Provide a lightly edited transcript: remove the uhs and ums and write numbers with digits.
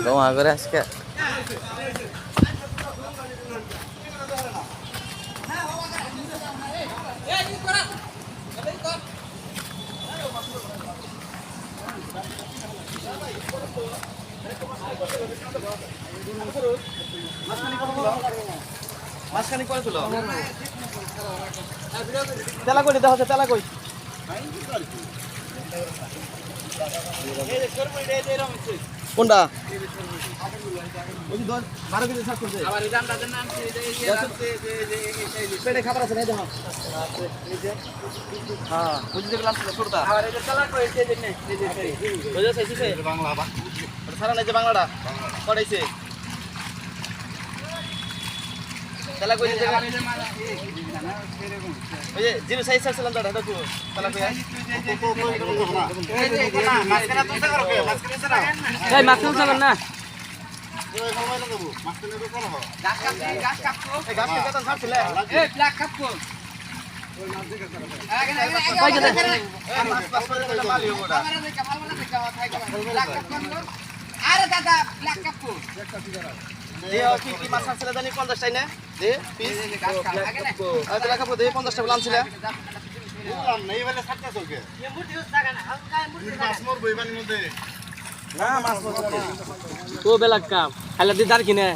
তোমা করে আজকে মাঝখানে করে তুলো তেলা কই দাও হচ্ছে তেলা কই কোনটা ওই 12 কেজি সাত করছে আবার এই দামটা দেন নাম পেটে খাবার আছে না দেখো হ্যাঁ বুঝি যে গ্লাস ছোটটা আবার এই তেলা কই এই যে নেই এই যে বুঝা চাইছে বাংলা বা সারা নাই যে বাংলাটা পড়াইছে তেলা কই যে ওই যে জিরো সাইজ ছিলাম দাদা দেখো তেলা কই মাছখানা তো করো মাছখানা ছাড়া এই মাছখানা ছাড়া না ওই সময় লাগাবো মাছখানা তো করো গাছ কাটবো এই গাছ কেটে তার ছাড়ছিলে এই ব্ল্যাক কাটবো ওই মাছ দেখে ছাড়া কই গেলে এই মাছ করে দিলে মাল হইবো না আমরা দেখে ভালো না দেখে খাই গেল ব্ল্যাক কাটবো আরে দাদা ব্ল্যাক কাটবো একটা ফিগার দে কি মাছ ছাড়ছিলে জানি 50 টাই না দে পিস গাছ আগে না আর ব্ল্যাক কাটবো দে 50 টা বলানছিলে বললাম নাই বলে ছাড়তে চোকে এ মুটি জায়গা না হালকা মুটি মাছ মর বইবানির মধ্যে না মাছ মর ও বেলা কাম খালা দি দার কিনে